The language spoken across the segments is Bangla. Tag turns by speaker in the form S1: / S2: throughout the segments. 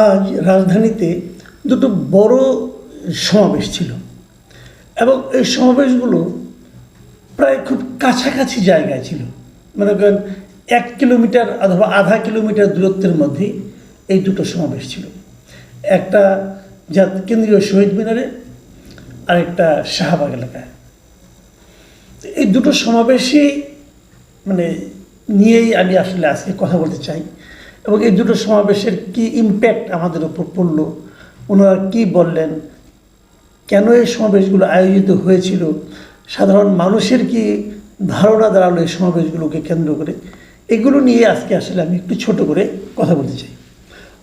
S1: আজ রাজধানীতে দুটো বড় সমাবেশ ছিল এবং এই সমাবেশগুলো প্রায় খুব কাছাকাছি জায়গায় ছিল। মনে করেন 1 কিলোমিটার অথবা আধা কিলোমিটার দূরত্বের মধ্যেই এই দুটো সমাবেশ ছিল। একটা কেন্দ্রীয় শহীদ মিনারে আর একটা শাহবাগ এলাকায়। এই দুটো সমাবেশই নিয়েই আমি আসলে আজকে কথা বলতে চাই এবং এই দুটো সমাবেশের কি ইম্প্যাক্ট আমাদের উপর পড়লো, ওনারা কি বললেন, কেন এই সমাবেশগুলো আয়োজিত হয়েছিল, সাধারণ মানুষের কি ধারণা দাঁড়ালো এই সমাবেশগুলোকে কেন্দ্র করে, এগুলো নিয়ে আজকে আসলে আমি একটু ছোট করে কথা বলতে চাই।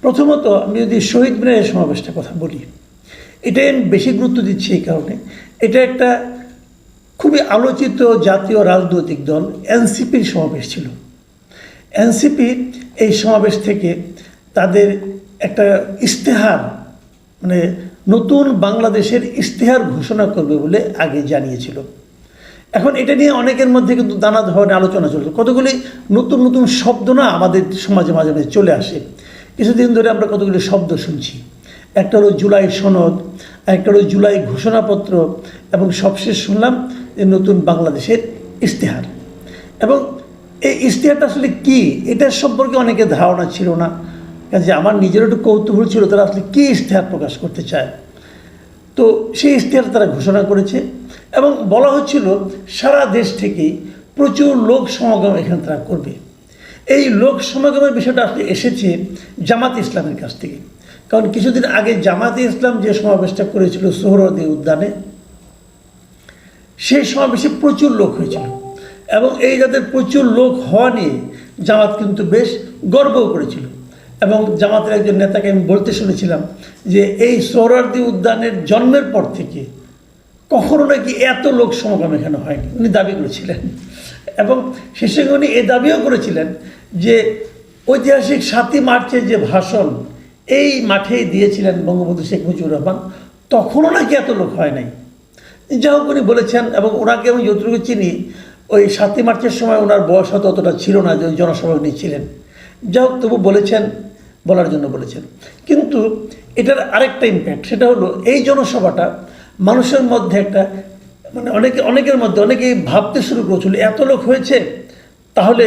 S1: প্রথমত আমি যদি শহীদ মিনারের সমাবেশটা কথা বলি, এটাই আমি বেশি গুরুত্ব দিচ্ছি এই কারণে, এটা একটা খুবই আলোচিত জাতীয় রাজনৈতিক দল এনসিপির সমাবেশ ছিল। এনসিপি এই সমাবেশ থেকে তাদের একটা ইশতেহার নতুন বাংলাদেশের ইশতেহার ঘোষণা করবে বলে আগে জানিয়েছিল। এখন এটা নিয়ে অনেকের মধ্যে কিন্তু নানা ধরনের আলোচনা চলছে। কতগুলি নতুন নতুন শব্দ না আমাদের সমাজে মাঝে মাঝে চলে আসে। কিছুদিন ধরে আমরা কতগুলি শব্দ শুনছি। একটা হলো জুলাই সনদ, একটা হলো জুলাই ঘোষণাপত্র এবং সবশেষ শুনলাম যে নতুন বাংলাদেশের ইশতেহার। এবং এই ইশতেহারটা আসলে কী, এটার সম্পর্কে অনেকের ধারণা ছিল না। কাজে আমার নিজেরও একটু কৌতূহল ছিল তারা আসলে কী ইশতেহার প্রকাশ করতে চায়। তো সেই ইশতেহার তারা ঘোষণা করেছে এবং বলা হচ্ছিল সারা দেশ থেকেই প্রচুর লোক সমাগম এখানে তারা করবে। এই লোক সমাগমের বিষয়টা আসলে এসেছে জামাত ইসলামের কাছ থেকে। কারণ কিছুদিন আগে জামাতে ইসলাম যে সমাবেশটা করেছিল সোহরাওয়ার্দী উদ্যানে, সেই সমাবেশে প্রচুর লোক হয়েছিল এবং এই যাদের প্রচুর লোক হওয়া নিয়ে জামাত কিন্তু বেশ গর্বও করেছিল। এবং জামাতের একজন নেতাকে আমি বলতে শুনেছিলাম যে এই সোহরাওয়ার্দী উদ্যানের জন্মের পর থেকে কখনো নাকি এত লোক সমাগম এখানে হয়নি, উনি দাবি করেছিলেন। এবং শেষে উনি এ দাবিও করেছিলেন যে ঐতিহাসিক 7ই মার্চের যে ভাষণ এই মাঠেই দিয়েছিলেন বঙ্গবন্ধু শেখ মুজিবুর রহমান, তখনও নাকি এত লোক হয় নাই। যা হোক উনি বলেছেন এবং ওনাকে আমি যতটুকু চিনি ওই 7ই মার্চের সময় ওনার বয়স হয়তো অতটা ছিল না যে ওই জনসভা উনি ছিলেন। যা হোক তবু বলেছেন, বলার জন্য বলেছেন। কিন্তু এটার আরেকটা ইম্প্যাক্ট, সেটা হলো এই জনসভাটা মানুষের মধ্যে একটা অনেকের মধ্যে অনেকেই ভাবতে শুরু করেছিল এত লোক হয়েছে, তাহলে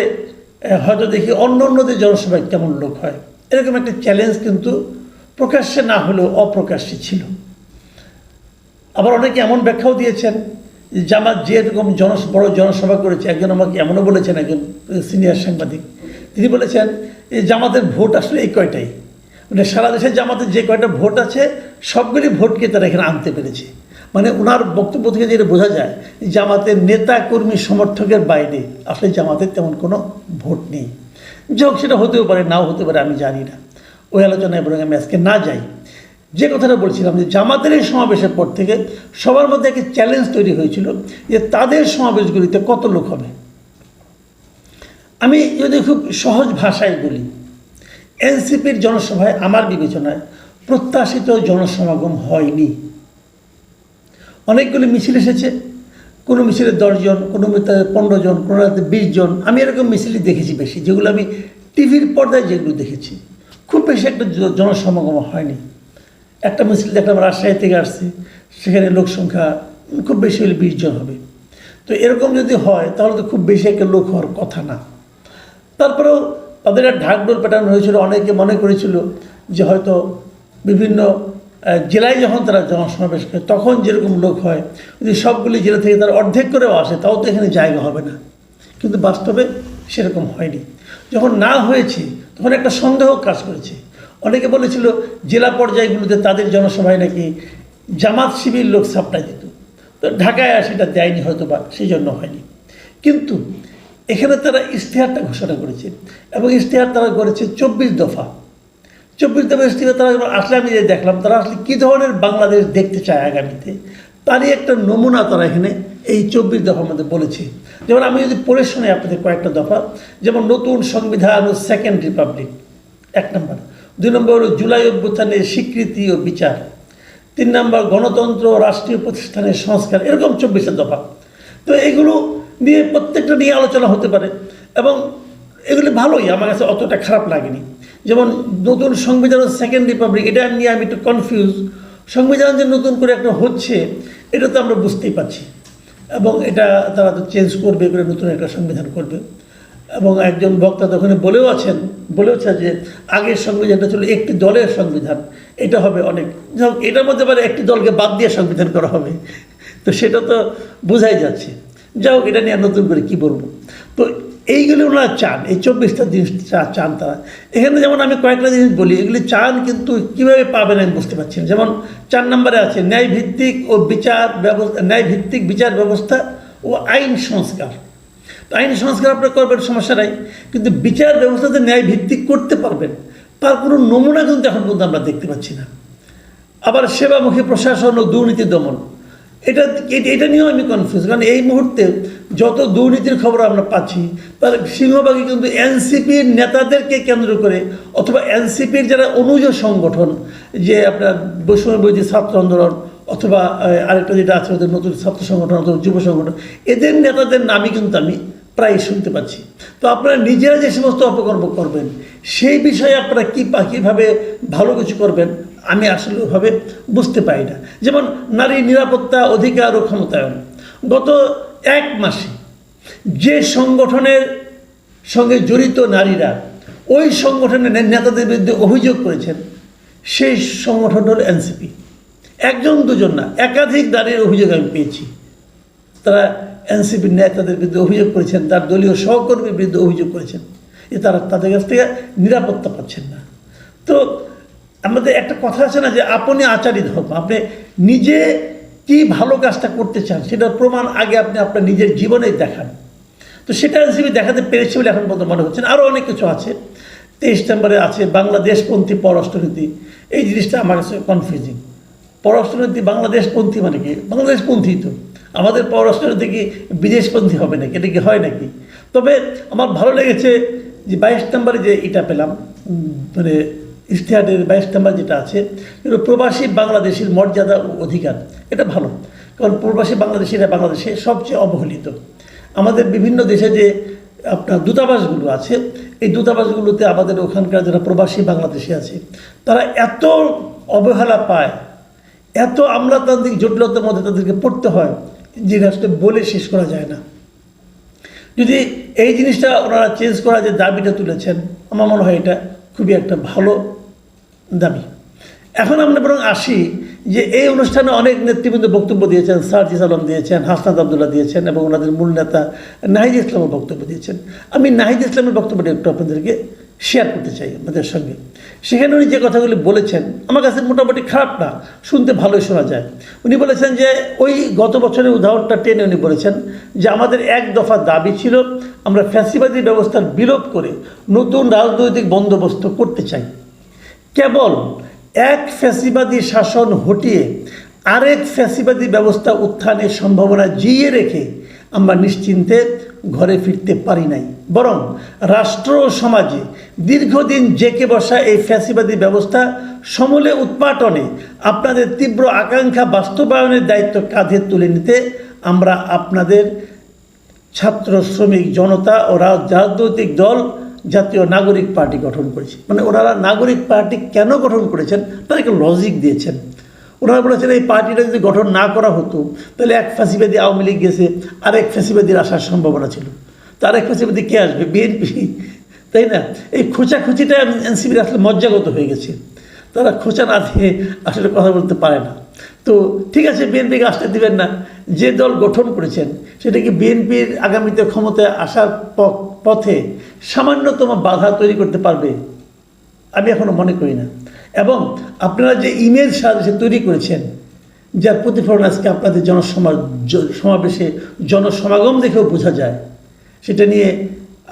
S1: হয়তো দেখি অন্যদের জনসভায় কেমন লোক হয়। এরকম একটা চ্যালেঞ্জ কিন্তু প্রকাশ্যে না হলেও অপ্রকাশ্যে ছিল। আবার অনেকে এমন ব্যাখ্যাও দিয়েছেন যে জামাত যে এরকম বড় জনসভা করেছে, একজন আমাকে এমনও বলেছেন, একজন সিনিয়র সাংবাদিক, তিনি বলেছেন যে জামাতের ভোট আসলে এই কয়টাই, সারা দেশে জামাতের যে কয়টা ভোট আছে সবগুলি ভোটকে তারা এখানে আনতে পেরেছে। ওনার বক্তব্য থেকে যেটা বোঝা যায় জামাতের নেতা কর্মী সমর্থকের বাইরে আসলে জামাতের তেমন কোনো ভোট নেই। যাই হোক সেটা হতেও পারে, নাও হতে পারে, আমি জানি না, ওই আলোচনায় বরং আমি আজকে না যাই। যে কথাটা বলছিলাম যে জামাতের এই সমাবেশের পর থেকে সবার মধ্যে একটা চ্যালেঞ্জ তৈরি হয়েছিল যে তাদের সমাবেশগুলিতে কত লোক হবে। আমি যদি খুব সহজ ভাষায় বলি, এনসিপির জনসভায় আমার বিবেচনায় প্রত্যাশিত জনসমাগম হয়নি। অনেকগুলি মিছিল এসেছে, কোনো মিছিলে 10 জন, কোনো মিছিলে 15 জন, কোনো রাতে 20 জন। আমি এরকম মিছিলই দেখেছি বেশি, যেগুলো আমি টিভির পর্দায় যেগুলো দেখেছি। খুব বেশি একটা জনসমাগম হয়নি। একটা মিছিল দেখলাম রাজশাহী থেকে আসছে, সেখানে লোক সংখ্যা খুব বেশি হলে 20 জন হবে। তো এরকম যদি হয় তাহলে তো খুব বেশি একটা লোক হওয়ার কথা না। তারপরেও তাদের একটা ঢাকঢোল পেটানো হয়েছিল। অনেকে মনে করেছিল যে হয়তো বিভিন্ন জেলায় যখন তারা জনসমাবেশ করে তখন যেরকম লোক হয়, যদি সবগুলি জেলা থেকে তারা অর্ধেক করেও আসে তাও তো এখানে জায়গা হবে না। কিন্তু বাস্তবে সেরকম হয়নি। যখন না হয়েছে তখন একটা সন্দেহ কাজ করেছে। অনেকে বলেছিল জেলা পর্যায়গুলোতে তাদের জনসভায় নাকি জামাত শিবির লোক সাপ্লাই দিত, তো ঢাকায় সেটা দেয়নি হয়তো বা সেই জন্য হয়নি। কিন্তু এখানে তারা ইশতেহারটা ঘোষণা করেছে এবং ইশতেহার তারা করেছে 24 দফা। 24 দফা ইশতেহার তারা আসলে আমি যে দেখলাম তারা আসলে কী ধরনের বাংলাদেশ দেখতে চায় আগামীতে, তারই একটা নমুনা তারা এখানে এই 24 দফার মধ্যে বলেছে। যেমন আমি যদি পড়ে শুনে আপনাদের কয়েকটা দফা, যেমন নতুন সংবিধান ও সেকেন্ড রিপাবলিক 1 নম্বর, 2 নম্বর হলো জুলাই অভ্যুত্থানের স্বীকৃতি ও বিচার, 3 নম্বর গণতন্ত্র ও রাষ্ট্রীয় প্রতিষ্ঠানের সংস্কার, এরকম 24 দফা। তো এগুলো নিয়ে প্রত্যেকটা নিয়ে আলোচনা হতে পারে এবং এগুলি ভালোই, আমার কাছে অতটা খারাপ লাগেনি। যেমন নতুন সংবিধান সেকেন্ড রিপাবলিক, এটা নিয়ে আমি একটু কনফিউজ। সংবিধান যে নতুন করে একটা হচ্ছে এটা তো আমরা বুঝতেই পারছি, এবং এটা তারা তো চেঞ্জ করবে করে নতুন একটা সংবিধান করবে। এবং একজন বক্তা তখন বলেওছেন যে আগের সংবিধানটা ছিল একটি দলের সংবিধান, এটা হবে অনেক, এটার মধ্যে আবার একটি দলকে বাদ দিয়ে সংবিধান করা হবে, তো সেটা তো বোঝাই যাচ্ছে। যাই হোক, এটা নিয়ে নতুন করে কী বলবো। তো এইগুলি ওনারা চান, এই 24টা জিনিস চান তারা। এখানে যেমন আমি কয়েকটা জিনিস বলি, এগুলি চান, কিন্তু কীভাবে পাবেন আমি বুঝতে পারছি না। যেমন 4 নম্বরে আছে ন্যায়ভিত্তিক বিচার ব্যবস্থা ও আইন সংস্কার। তো আইন সংস্কার আপনারা করবেন, সমস্যা নাই, কিন্তু বিচার ব্যবস্থাতে ন্যায়ভিত্তিক করতে পারবেন তার কোনো নমুনা কিন্তু এখন পর্যন্ত আমরা দেখতে পাচ্ছি না। আবার সেবামুখী প্রশাসন ও দুর্নীতি দমন, এটা নিয়েও আমি কনফিউজ। কারণ এই মুহূর্তে যত দুর্নীতির খবর আমরা পাচ্ছি তার সিংহভাগই কিন্তু এনসিপির নেতাদেরকে কেন্দ্র করে, অথবা এনসিপির যারা অনুজ সংগঠন, যে আপনার বৈষম্য বিরোধী ছাত্র আন্দোলন, অথবা আরেকটা যেটা আছে ওদের নতুন ছাত্র সংগঠন অথবা যুব সংগঠন, এদের নেতাদের নামই কিন্তু আমি প্রায় শুনতে পাচ্ছি। তো আপনারা নিজেরা যে সমস্ত অপকর্ম করবেন সেই বিষয়ে আপনারা কীভাবে ভালো কিছু করবেন আমি আসলে ওভাবে বুঝতে পারি না। যেমন নারী নিরাপত্তা, অধিকার ও ক্ষমতায়ন, গত 1 মাসে যে সংগঠনের সঙ্গে জড়িত নারীরা ওই সংগঠনের নেতাদের বিরুদ্ধে অভিযোগ করেছেন, সেই সংগঠন হল এনসিপি। 1 2 না, একাধিক নারীর অভিযোগ আমি পেয়েছি। তারা এনসিপির নেতাদের বিরুদ্ধে অভিযোগ করেছেন, তার দলীয় সহকর্মীর বিরুদ্ধে অভিযোগ করেছেন যে তারা তাদের কাছ থেকে নিরাপত্তা পাচ্ছেন না। তো আমাদের একটা কথা আছে না যে আপনি আচারী ধর্ম, আপনি নিজে কি ভালো কাজটা করতে চান সেটার প্রমাণ আগে আপনি আপনার নিজের জীবনে দেখান। তো সেটা এনসিপি দেখাতে পেরেছে বলে এখন পর্যন্ত মনে হচ্ছে। আরও অনেক কিছু আছে। 23 নম্বরে আছে বাংলাদেশপন্থী পররাষ্ট্রনীতি। এই জিনিসটা আমার কাছে কনফিউজিং। পররাষ্ট্রনীতি বাংলাদেশপন্থী মানে কি? বাংলাদেশপন্থী তো, আমাদের পররাষ্ট্রনীতি কি বিদেশপন্থী হবে নাকি? এটা কি হয় নাকি? তবে আমার ভালো লেগেছে যে 22 নম্বরে যে এটা পেলাম, মানে ইশতেহারের 22 নম্বর যেটা আছে, প্রবাসী বাংলাদেশের মর্যাদা ও অধিকার। এটা ভালো, কারণ প্রবাসী বাংলাদেশিরা বাংলাদেশে সবচেয়ে অবহেলিত। আমাদের বিভিন্ন দেশে যে আপনার দূতাবাসগুলো আছে, এই দূতাবাসগুলোতে আমাদের ওখানকার যারা প্রবাসী বাংলাদেশি আছে তারা এত অবহেলা পায়, এত আমলাতান্ত্রিক জটিলতার মধ্যে তাদেরকে পড়তে হয়, যেটা আসলে বলে শেষ করা যায় না। যদি এই জিনিসটা ওনারা চেঞ্জ করা যে দাবিটা তুলেছেন, আমার মনে হয় এটা খুবই একটা ভালো দাবি। এখন আমরা বরং আসি যে এই অনুষ্ঠানে অনেক নেতৃবৃন্দ বক্তব্য দিয়েছেন। সার্জিস আলম দিয়েছেন, হাসনাত আবদুল্লাহ দিয়েছেন, এবং ওনাদের মূল নেতা নাহিদ ইসলামের বক্তব্য দিয়েছেন। আমি নাহিদ ইসলামের বক্তব্যটা একটু আপনাদেরকে শেয়ার করতে চাই আমাদের সঙ্গে। সেখানে উনি যে কথাগুলি বলেছেন আমার কাছে মোটামুটি খারাপ না, শুনতে ভালোই শোনা যায়। উনি বলেছেন যে ওই গত বছরের উদাহরণটা টেনে উনি বলেছেন যে আমাদের 1 দফা দাবি ছিল, আমরা ফ্যাসিবাদী ব্যবস্থার বিলোপ করে নতুন রাজনৈতিক বন্দোবস্ত করতে চাই। কেবল এক ফ্যাসিবাদী শাসন হটিয়ে আরেক ফ্যাসিবাদী ব্যবস্থা উত্থানের সম্ভাবনা জিইয়ে রেখে আমরা নিশ্চিন্তে ঘরে ফিরতে পারি নাই, বরং রাষ্ট্র ও সমাজে দীর্ঘদিন জেঁকে বসা এই ফ্যাসিবাদী ব্যবস্থা সমূলে উৎপাটনে আপনাদের তীব্র আকাঙ্ক্ষা বাস্তবায়নের দায়িত্ব কাঁধে তুলে নিতে আমরা আপনাদের ছাত্র, শ্রমিক, জনতা ও রাজনৈতিক দল জাতীয় নাগরিক পার্টি গঠন করেছি। মানে ওনারা নাগরিক পার্টি কেন গঠন করেছেন তার একটা লজিক দিয়েছেন। ওনারা বলেছেন এই পার্টিটা যদি গঠন না করা হতো তাহলে এক ফ্যাসিবাদী আওয়ামী লীগ গেছে, আরেক ফ্যাসিবাদীর আসার সম্ভাবনা ছিল। তো আরেক ফ্যাসিবাদী কে আসবে? বিএনপি, তাই না? এই খোঁচাখুচিটা এনসিপির আসলে মজ্জাগত হয়ে গেছে। তারা খোঁচা না দিয়ে আসলে কথা বলতে পারে না। তো ঠিক আছে, বিএনপিকে আসতে দিবেন না, যে দল গঠন করেছেন সেটা কি বিএনপির আগামীতে ক্ষমতায় আসার পথে সামান্যতম বাধা তৈরি করতে পারবে? আমি এখনও মনে করি না। এবং আপনারা যে ইমেজ সারা তৈরি করেছেন, যার প্রতিফলন আজকে আপনাদের সমাবেশে জনসমাগম দেখেও বোঝা যায়, সেটা নিয়ে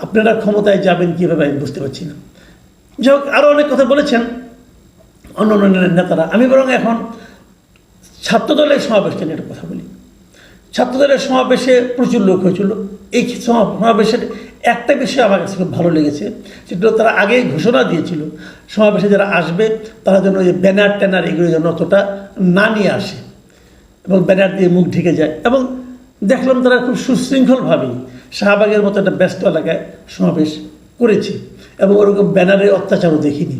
S1: আপনারা ক্ষমতায় যাবেন কীভাবে আমি বুঝতে পারছি না। যাই হোক, আরও অনেক কথা বলেছেন অন্য নেতারা। আমি বরং এখন ছাত্রদলের সমাবেশটা নিয়ে একটা কথা বলি। ছাত্রদলের সমাবেশে প্রচুর লোক হয়েছিল। এই সমাবেশের একটা বিষয় আমার কাছে খুব ভালো লেগেছে, সেটা তারা আগেই ঘোষণা দিয়েছিল সমাবেশে যারা আসবে তারা যেন ওই ব্যানার ট্যানার এগুলো যেন অতটা না নিয়ে আসে এবং ব্যানার দিয়ে মুখ ঢেকে যায়। এবং দেখলাম তারা খুব সুশৃঙ্খলভাবেই শাহবাগের মতো একটা ব্যস্ত এলাকায় সমাবেশ করেছে এবং ওরকম ব্যানারে অত্যাচারও দেখিনি।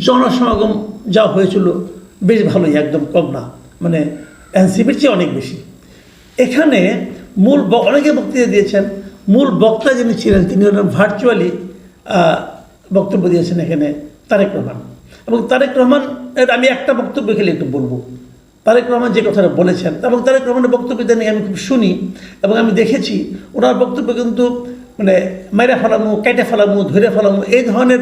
S1: জনসমাগম যা হয়েছিল বেশ ভালোই, একদম কম না, মানে এনসিপির চেয়ে অনেক বেশি। এখানে অনেকে বক্তৃতা দিয়েছেন, মূল বক্তা যিনি ছিলেন তিনি হলেন ভার্চুয়ালি বক্তব্য দিয়েছেন এখানে তারেক রহমান। এবং তারেক রহমানের আমি একটা বক্তব্য খেলে একটু বলবো। তারেক রহমান যে কথাটা বলেছেন এবং তারেক রহমানের বক্তব্য নিয়ে আমি খুব শুনি এবং আমি দেখেছি ওনার বক্তব্য কিন্তু মানে মাইরা ফেলামো, কেটে ফেলামো, ধরে ফেলামো এই ধরনের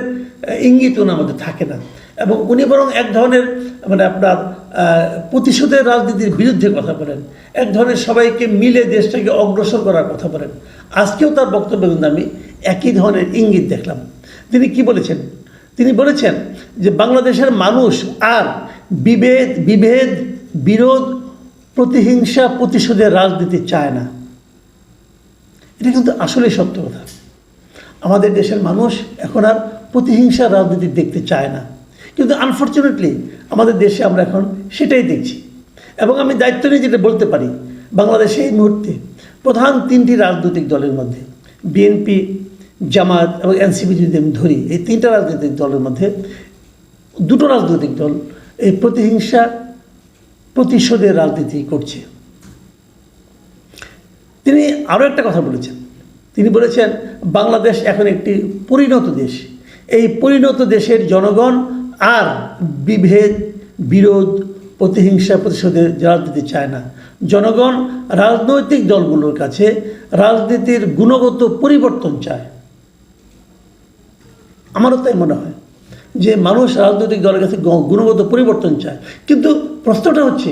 S1: ইঙ্গিত ওনার মধ্যে থাকে না। এবং উনি বরং এক ধরনের মানে আপনার প্রতিশোধের রাজনীতির বিরুদ্ধে কথা বলেন, এক ধরনের সবাইকে মিলে দেশটাকে অগ্রসর করার কথা বলেন। আজকেও তার বক্তব্যে কিন্তু আমি একই ধরনের ইঙ্গিত দেখলাম। তিনি কি বলেছেন? তিনি বলেছেন যে বাংলাদেশের মানুষ আর বিভেদ, বিরোধ, প্রতিহিংসা, প্রতিশোধের রাজনীতি চায় না। এটা কিন্তু আসলেই সত্য কথা। আমাদের দেশের মানুষ এখন আর প্রতিহিংসার রাজনীতি দেখতে চায় না, কিন্তু আনফর্চুনেটলি আমাদের দেশে আমরা এখন সেটাই দেখছি। এবং আমি দায়িত্ব নিয়ে যেটা বলতে পারি, বাংলাদেশে এই মুহূর্তে প্রধান তিনটি রাজনৈতিক দলের মধ্যে বিএনপি, জামাত এবং এনসিপি যদি আমি ধরি, এই তিনটা রাজনৈতিক দলের মধ্যে দুটো রাজনৈতিক দল এই প্রতিহিংসা, প্রতিশোধের রাজনীতি করছে। তিনি আরও একটা কথা বলেছেন, তিনি বলেছেন বাংলাদেশ এখন একটি পরিণত দেশ। এই পরিণত দেশের জনগণ আর বিভেদ, বিরোধ, প্রতিহিংসা, প্রতিশোধের রাজনীতি চায় না। জনগণ রাজনৈতিক দলগুলোর কাছে রাজনীতির গুণগত পরিবর্তন চায়। আমারও তাই মনে হয় যে মানুষ রাজনৈতিক দলের কাছে গুণগত পরিবর্তন চায়। কিন্তু প্রশ্নটা হচ্ছে,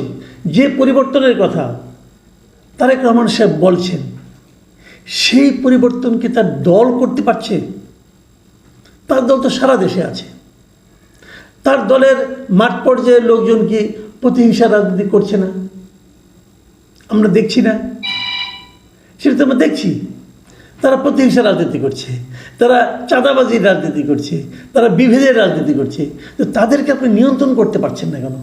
S1: যে পরিবর্তনের কথা তারেক রহমান সাহেব বলছেন, সেই পরিবর্তন কি তার দল করতে পারছে? তার দল তো সারা দেশে আছে। তার দলের মাঠ পর্যায়ের লোকজন কি প্রতিহিংসা রাজনীতি করছে না? আমরা দেখছি না? সেটা তো আমরা দেখছি। তারা প্রতিহিংসা রাজনীতি করছে, তারা চাঁদাবাজির রাজনীতি করছে, তারা বিভেদের রাজনীতি করছে। তো তাদেরকে আপনি নিয়ন্ত্রণ করতে পারছেন না কেন?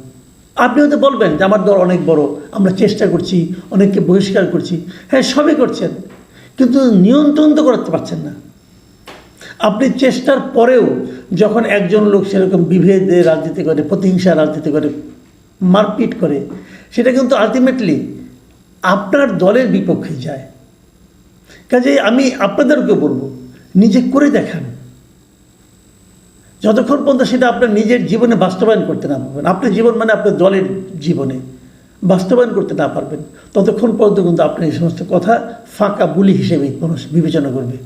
S1: আপনি হয়তো বলবেন যে আমার দল অনেক বড়, আমরা চেষ্টা করছি, অনেককে বহিষ্কার করছি। হ্যাঁ, সবই করছেন, কিন্তু নিয়ন্ত্রণ তো করতে পারছেন না। আপনি চেষ্টার পরেও যখন একজন লোক সেরকম বিভেদের রাজনীতি করে, প্রতিহিংসা রাজনীতি করে, মারপিট করে, সেটা কিন্তু আলটিমেটলি আপনার দলের বিপক্ষে যায়। কাজেই আমি আপনাদেরকে বলবো, নিজে করে দেখান। যতক্ষণ পর্যন্ত সেটা আপনার নিজের জীবনে বাস্তবায়ন করতে না পারবেন, আপনার জীবন মানে আপনার দলের জীবনে বাস্তবায়ন করতে না পারবেন, ততক্ষণ পর্যন্ত কিন্তু আপনি এই সমস্ত কথা ফাঁকা বুলি হিসেবে মানুষ বিবেচনা করবে।